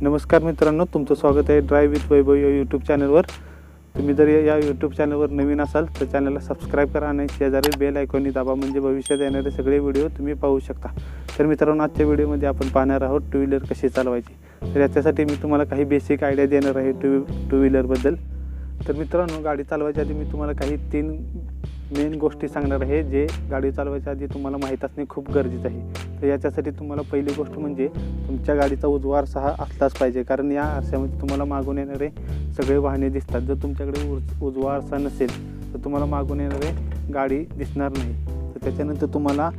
नमस्कार मित्रांनो, तुमचं स्वागत आहे ड्राईव्ह विथ वैभव या यूट्यूब चॅनलवर। तुम्ही जर या यूट्यूब चॅनलवर नवीन असाल तर चॅनलला सबस्क्राईब करा आणि शेजारील बेल आयकॉननी दाबा, म्हणजे भविष्यात येणारे सगळे व्हिडिओ तुम्ही पाहू शकता। तर मित्रांनो, आजच्या व्हिडिओमध्ये आपण पाहणार आहोत टू व्हीलर कशी चालवायची। तर याच्यासाठी मी तुम्हाला काही बेसिक आयडिया देणार आहे टू व्हीलरबद्दल। तर मित्रांनो, गाडी चालवायच्या आधी मी तुम्हाला काही 3 मेन गोष्टी सांगणार आहे जे गाडी चालवायच्या आधी तुम्हाला माहीत असणे खूप गरजेचं आहे। तर याच्यासाठी तुम्हाला पहिली गोष्ट म्हणजे तुमच्या गाडीचा उजवा आरसा हा असलाच पाहिजे, कारण या आरशामध्ये तुम्हाला मागून येणारे सगळे वाहने दिसतात। जर तुमच्याकडे उजवा आरसा नसेल तर तुम्हाला मागून येणारे गाडी दिसणार नाही। तर त्याच्यानंतर तुम्हाला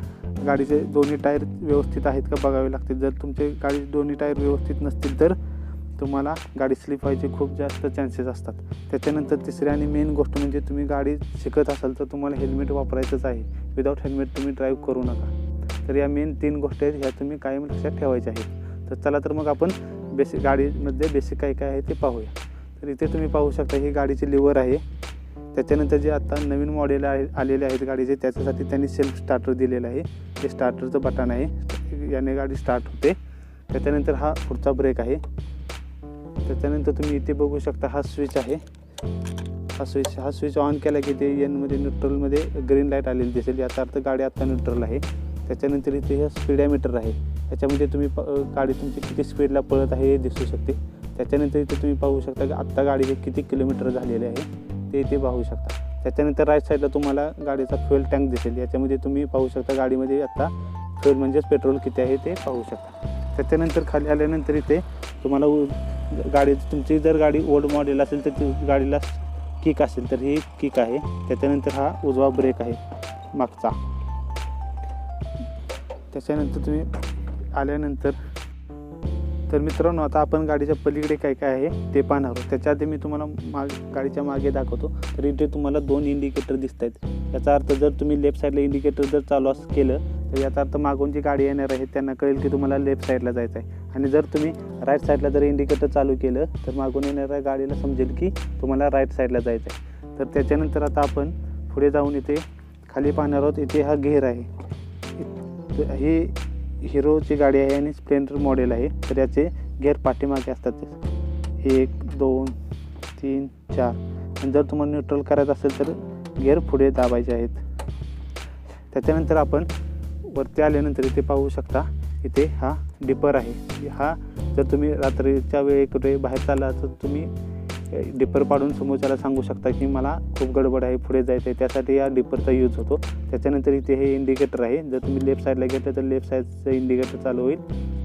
गाडीचे दोन्ही टायर व्यवस्थित आहेत का बघावे लागतील। जर तुमचे गाडी दोन्ही टायर व्यवस्थित नसतील तर तुम्हाला गाडी स्लिप व्हायचे खूप जास्त चान्सेस असतात। त्याच्यानंतर तिसरी आणि मेन गोष्ट म्हणजे तुम्ही गाडी शिकत असाल तर तुम्हाला हेल्मेट वापरायचंच आहे। विदाऊट हेल्मेट तुम्ही ड्राईव्ह करू नका। तर या मेन 3 गोष्टी आहेत, ह्या तुम्ही कायम लक्षात ठेवायच्या आहेत। तर चला तर मग आपण गाडीमध्ये बेसिक काय काय आहे ते पाहूया। तर इथे तुम्ही पाहू शकता ही गाडीची लिव्हर आहे। त्याच्यानंतर जे आता नवीन मॉडेल आलेले आहेत गाडीचे, त्याच्यासाठी त्यांनी सेल्फ स्टार्टर दिलेलं आहे। हे स्टार्टरचं बटन आहे, याने गाडी स्टार्ट होते। त्याच्यानंतर हा पुढचा ब्रेक आहे। त्याच्यानंतर तुम्ही इथे बघू शकता हा स्विच आहे। हा स्विच ऑन केला की ते एनमध्ये न्यूट्रलमध्ये ग्रीन लाईट आलेली दिसेल, याचा अर्थ गाडी आता न्यूट्रल आहे। त्याच्यानंतर इथे हे स्पीडोमीटर आहे, त्याच्यामध्ये तुम्ही गाडी तुमची किती स्पीडला पळत आहे हे दिसू शकते। त्याच्यानंतर इथे तुम्ही पाहू शकता की आत्ता गाडी हे किती किलोमीटर झालेले आहे ते इथे पाहू शकता। त्याच्यानंतर राईट साईडला तुम्हाला गाडीचा फ्युएल टँक दिसेल, याच्यामध्ये तुम्ही पाहू शकता गाडीमध्ये आता फ्युएल म्हणजेच पेट्रोल किती आहे ते पाहू शकता। त्याच्यानंतर खाली आल्यानंतर इथे तुम्हाला तुमची जर गाडी ओल्ड मॉडेल असेल तर गाडीला किक असेल तर ही किक आहे। त्याच्यानंतर हा उजवा ब्रेक आहे मागचा। त्याच्यानंतर तुम्ही आल्यानंतर तर मित्रांनो, आता आपण गाडीच्या पलीकडे काय काय आहे ते पाहणार आहोत। त्याच्या आधी मी तुम्हाला गाडीच्या मागे दाखवतो। तर इथे तुम्हाला 2 इंडिकेटर दिसत आहेत। याचा अर्थ जर तुम्ही लेफ्ट साईडला इंडिकेटर जर चालू केलं तर याचा अर्थ मागून जी गाडी येणार आहे त्यांना कळेल की तुम्हाला लेफ्ट साईडला जायचं आहे। आणि जर तुम्ही राईट साईडला जर इंडिकेटर चालू केलं तर मागून येणाऱ्या गाडीला समजेल की तुम्हाला राईट साईडला जायचं आहे। तर त्याच्यानंतर आता आपण पुढे जाऊन इथे खाली पाहणार आहोत। इथे हा गेअर आहे। ही हिरोची गाडी आहे आणि स्प्लेंडर मॉडेल आहे। तर याचे गेअर पाठीमागे असतात, 1 2 3 4। आणि जर तुम्हाला न्यूट्रल करायचं असेल तर गेअर पुढे दाबायचे आहेत। त्याच्यानंतर आपण वरती आल्यानंतर इथे पाहू शकता, इथे हा डिपर आहे। हा जर तुम्ही रात्रीच्या वेळी कुठे बाहेर चालला तर तुम्ही डिपर पाडून समोरच्याला सांगू शकता की मला खूप गडबड आहे, पुढे जायचं आहे, त्यासाठी या डिपरचा यूज होतो। त्याच्यानंतर इथे हे इंडिकेटर आहे। जर तुम्ही लेफ्ट साईडला घेतलं तर लेफ्ट साईडचं इंडिकेटर चालू होईल,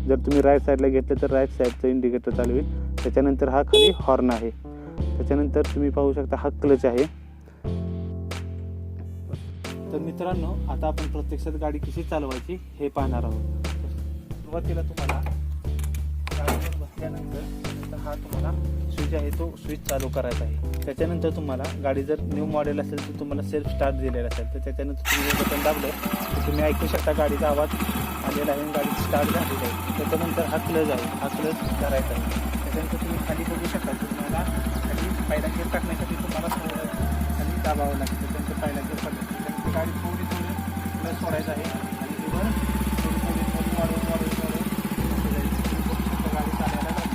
जर तुम्ही राईट साईडला घेतलं तर राईट साईडचं इंडिकेटर चालू होईल। त्याच्यानंतर हा खाली हॉर्न आहे। त्याच्यानंतर तुम्ही पाहू शकता हा क्लच आहे। तर मित्रांनो, आता आपण प्रत्यक्षात गाडी कशी चालवायची हे पाहणार आहोत। सुरुवातीला तुम्हाला गाडीवर बसल्यानंतर हा तुम्हाला स्विच आहे तो स्विच चालू करायचा आहे। त्याच्यानंतर तुम्हाला गाडी जर न्यू मॉडेल असेल तर तुम्हाला सेल्फ स्टार्ट दिलेला असेल तर त्याच्यानंतर तुम्ही हे बटन दाबलं तर तुम्ही ऐकू शकता गाडीचा आवाज आलेला आहे, गाडी स्टार्ट झालेली आहे। त्याच्यानंतर हा क्लच आहे, हा क्लच करायचा आहे। त्याच्यानंतर तुम्ही खाली बघू शकता तुम्हाला खाली पहिला गेअर टाकण्यासाठी तुम्हाला खाली दाबावं लागतं। त्याच्यानंतर पहिला गेअर टाकण्यासाठी त्यानंतर गाडी थोडी क्लच सोडायचं आहे आणि लिव्हर थोडी वाढवून गाडी चालायला लागली।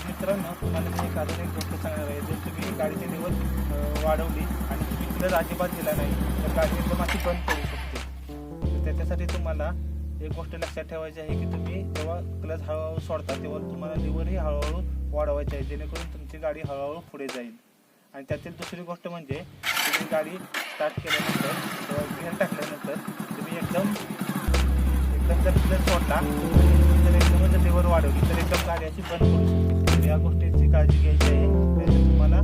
मित्रांनो, तुम्हाला मी अजून एक गोष्ट सांगणार आहे। जर तुम्ही गाडीची लिव्हर वाढवली आणि तुम्ही क्लच अजिबात दिला नाही तर गाडी एकदम अशी बंद पडू शकते। तर त्याच्यासाठी तुम्हाला एक गोष्ट लक्षात ठेवायची आहे की तुम्ही जेव्हा क्लच हळूहळू सोडता तेव्हा तुम्हाला लिव्हरही हळूहळू वाढवायची आहे, जेणेकरून तुमची गाडी हळूहळू पुढे जाईल। आणि त्यातील दुसरी गोष्ट म्हणजे तुम्ही गाडी स्टार्ट केल्यानंतर किंवा गिअर टाकल्यानंतर तुम्ही एकदम जर क्लच सोडला तर एकदम जर लिव्हर वाढवली तर एकदम गाडी अशी बंद पडू शकते। तर या गोष्टीची काळजी घ्यायची आहे, त्याने तुम्हाला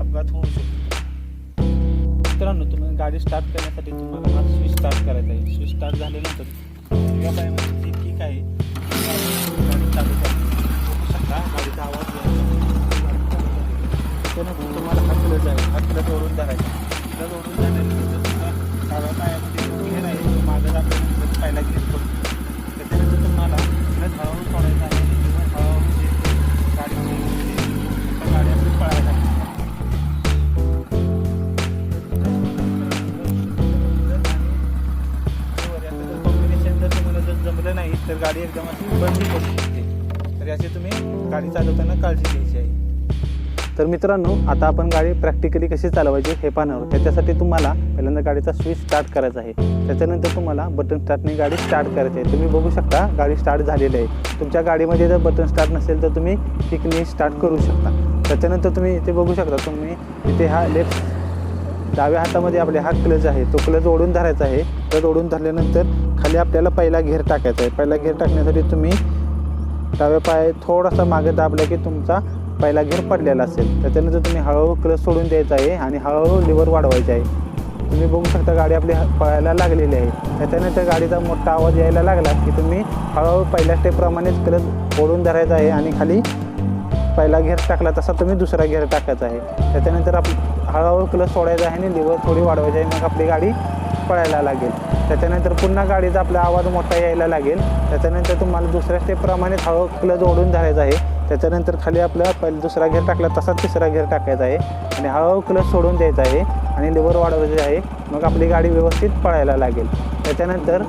अपघात होऊ शकतो। मित्रांनो, तुम्ही गाडी स्टार्ट करण्यासाठी तुम्हाला हा स्विच स्टार्ट करायचा आहे। स्विच स्टार्ट झाल्यानंतर या पायामध्ये जी किक आहे गाडी चालू करू शकता, गाडीचा आवाज त्याच्यानंतर तुम्हाला हा क्लच आहे, हा क्लच ओढून धरायचा। क्लच ओढून झाल्यानंतर तुम्हाला डाव्या पायामध्ये गेअर आहे तो मागं जातो, पहिला गेअर पडतो। त्याच्यानंतर तुम्हाला क्लच हळूहळू सोडायचा आहे, हळूहळू गाडी आपली पळायला लागते। कॉम्बिनेशन जर तुम्हाला जर जमलं नाही तर गाडी एकदम अशी बंद पडू शकते. तर याची तुम्ही गाडी चालवताना काळजी घ्यायची आहे. तर मित्रांनो, आता आपण गाडी प्रॅक्टिकली कशी चालवायची हे पाहणार आहोत. त्याच्यासाठी तुम्हाला पहिल्यांदा गाडीचा स्विच स्टार्ट करायचा आहे. त्याच्यानंतर तुम्हाला बटन स्टार्टने गाडी स्टार्ट करायची आहे. तुम्ही बघू शकता गाडी स्टार्ट झालेली आहे. तुमच्या गाडीमध्ये जर बटन स्टार्ट नसेल तर तुम्ही किकने स्टार्ट करू शकता. त्याच्यानंतर तुम्ही इथे बघू शकता, तुम्ही इथे हा डाव्या हातामध्ये आपले हा क्लच आहे, तो क्लच ओढून धरायचा आहे. क्लच ओढून धरल्यानंतर खाली आपल्याला पहिला घेर टाकायचा आहे. पहिला घेर टाकण्यासाठी तुम्ही डाव्या पाय थोडासा मागे दाबला की तुमचा पहिला घेर पडलेला असेल. त्याच्यानंतर तुम्ही हळूहळू क्लच सोडून द्यायचा आहे आणि हळूहळू लिव्हर वाढवायचे आहे. तुम्ही बघू शकता गाडी आपली पळायला लागलेली आहे. त्याच्यानंतर गाडीचा मोठा आवाज यायला लागला की तुम्ही हळूहळू पहिल्या स्टेपप्रमाणेच क्लच ओढून धरायचा आहे आणि खाली पहिला घेर टाकला तसा तुम्ही दुसरा घेर टाकायचा आहे. त्याच्यानंतर हळूहळू क्लच सोडायचा आहे आणि लिव्हर थोडी वाढवायची आहे. मग आपली गाडी पळायला लागेल. त्याच्यानंतर पुन्हा गाडीचा आपला आवाज मोठा यायला लागेल. त्याच्यानंतर तुम्हाला दुसऱ्या स्टेपप्रमाणेच हळू क्लच ओढून धरायचा आहे. त्याच्यानंतर खाली आपला दुसरा घेर टाकला तसाच तिसरा घेर टाकायचा आहे आणि हळूहळू क्लच सोडून द्यायचा आहे आणि लिव्हर वाढवायचे आहे. मग आपली गाडी व्यवस्थित पळायला लागेल. त्याच्यानंतर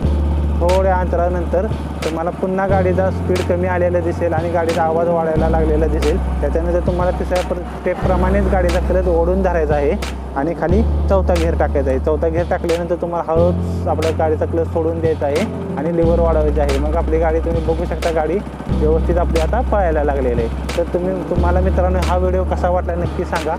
थोड्या अंतरानंतर तुम्हाला पुन्हा गाडीचा स्पीड कमी आलेला दिसेल आणि गाडीचा आवाज वाढायला लागलेला दिसेल. त्याच्यानंतर तुम्हाला तिसऱ्या स्टेपप्रमाणेच गाडीचा क्लच ओढून धरायचा आहे आणि खाली चौथा घेर टाकायचा आहे. चौथा घेर टाकल्यानंतर तुम्हाला हळूच आपल्या गाडीचा क्लच सोडून द्यायचा आहे आणि लिव्हर वाढवायचे आहे. मग आपली गाडी तुम्ही बघू शकता गाडी व्यवस्थित आपली आता पळायला लागलेली आहे. तर तुम्हाला मित्रांनो हा व्हिडिओ कसा वाटला नक्की सांगा.